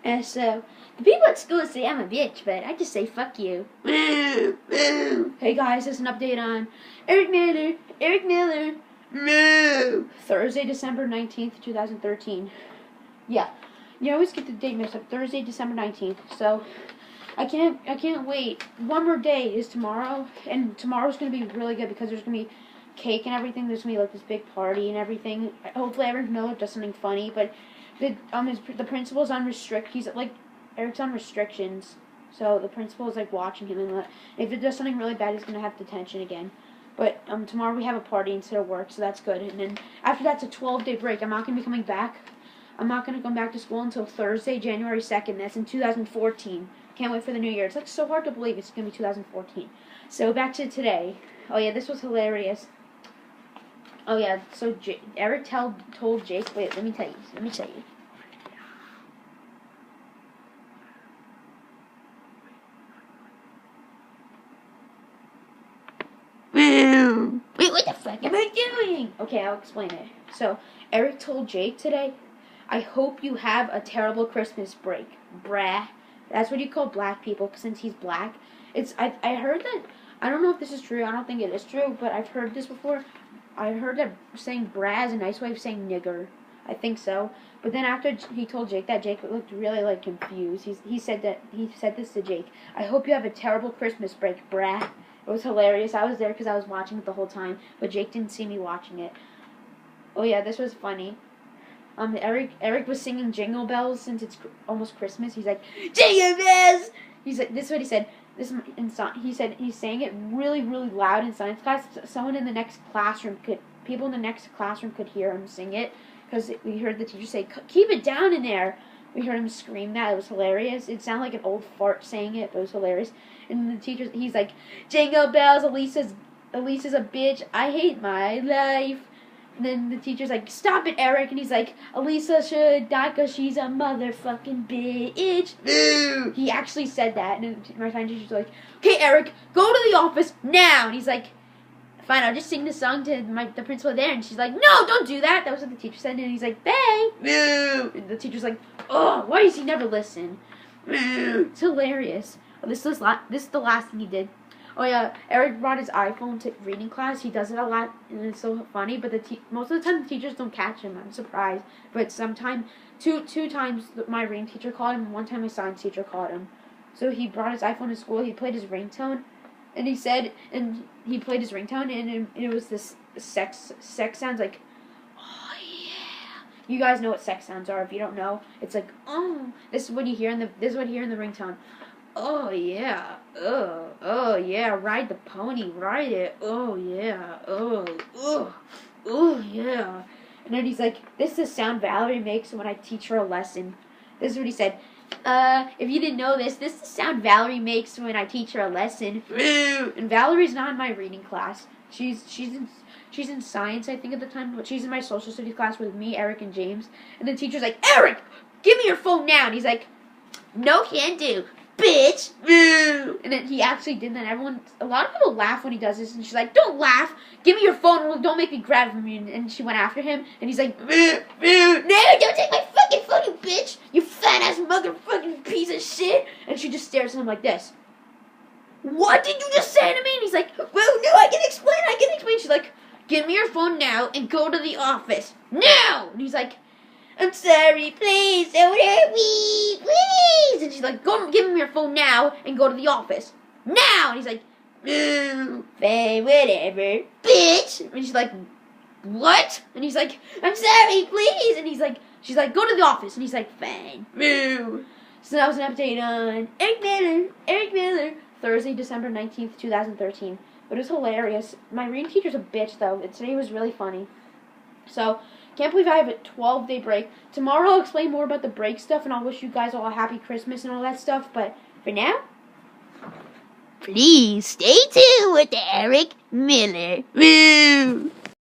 And so, the people at school say I'm a bitch, but I just say fuck you. Hey guys, there's an update on Eric Miller. Thursday, December 19th, 2013. Yeah, you always get the date mixed up. Thursday, December 19th. So, I can't wait. One more day is tomorrow, and tomorrow's gonna be really good because there's gonna be cake and everything. There's gonna be like this big party and everything. Hopefully, Eric Miller does something funny. But the principal's on Eric's on restrictions, so the principal's like watching him, and if it does something really bad, he's gonna have detention again. But tomorrow we have a party instead of work, so that's good. And then after that's a 12-day break. I'm not gonna be coming back. I'm not gonna come back to school until Thursday, January 2nd. That's in 2014. Can't wait for the new year. It's like so hard to believe it's gonna be 2014. So back to today. Oh yeah, this was hilarious. Oh yeah, so Eric told Jake. Wait, let me tell you. Wait, what the fuck am I doing? Okay, I'll explain it. So, Eric told Jake today, I hope you have a terrible Christmas break. Brah. That's what you call black people, since he's black. I heard that, I don't know if this is true, I don't think it is true, but I've heard this before. I heard that saying brah is a nice way of saying nigger. I think so. But then after he told Jake that, Jake looked really, confused. He said this to Jake. I hope you have a terrible Christmas break, brah. It was hilarious. I was there because I was watching it the whole time, but Jake didn't see me watching it. Oh yeah, this was funny. Eric was singing Jingle Bells since it's almost Christmas. He's like, Jingle Bells! He's like, this is what he said. He said he's saying it really loud in science class. People in the next classroom could hear him sing it because we heard the teacher say, keep it down in there. We heard him scream that. It was hilarious. It sounded like an old fart saying it, but it was hilarious. And the teacher, he's like, Jingle Bells, Elisa's a bitch. I hate my life. And then the teacher's like, stop it, Eric. And he's like, Elisa should die because she's a motherfucking bitch. Boo! He actually said that. And my science teacher's like, okay, Eric, go to the office now. And he's like, fine, I'll just sing the song to the principal there. And she's like, no, don't do that. That was what the teacher said. And he's like, bang. Boo! And the teacher's like, oh, why does he never listen? Boo! It's hilarious. Oh, this is the last thing he did. Oh yeah, Eric brought his iPhone to reading class. He does it a lot, and it's so funny. But most of the time, the teachers don't catch him. I'm surprised. But two times my reading teacher caught him, and one time my science teacher caught him. So he brought his iPhone to school. He played his ringtone, and it was this sex sounds like, oh yeah. You guys know what sex sounds are. If you don't know, it's like, oh. This is what you hear in the ringtone. Oh yeah, oh yeah, ride the pony, ride it, oh yeah, oh yeah. And then he's like, this is the sound Valerie makes when I teach her a lesson. This is what he said. If you didn't know this is the sound Valerie makes when I teach her a lesson. And Valerie's not in my reading class. She's in science, I think, at the time, but she's in my social studies class with me, Eric, and James. And the teacher's like, Eric, give me your phone now. And he's like, no, can't do. Bitch! And then he actually did that. A lot of people laugh when he does this, and she's like, don't laugh! Give me your phone, don't make me grab it from you. And she went after him, and he's like, no, don't take my fucking phone, you bitch! You fat-ass motherfucking piece of shit! And she just stares at him like this. What did you just say to me? And he's like, well, no, I can explain. She's like, give me your phone now, and go to the office. Now! And he's like, I'm sorry, please, don't hurt me, please. And she's like, go give him your phone now and go to the office. Now! And he's like, fine, whatever, bitch. And she's like, what? And he's like, I'm sorry, please. And she's like, go to the office. And he's like, fine. So that was an update on Eric Miller, Thursday, December 19th, 2013. But it was hilarious. My reading teacher's a bitch, though. Today was really funny. So, can't believe I have a 12-day break. Tomorrow I'll explain more about the break stuff, and I'll wish you guys all a happy Christmas and all that stuff. But for now, please stay tuned with Eric Miller. Woo!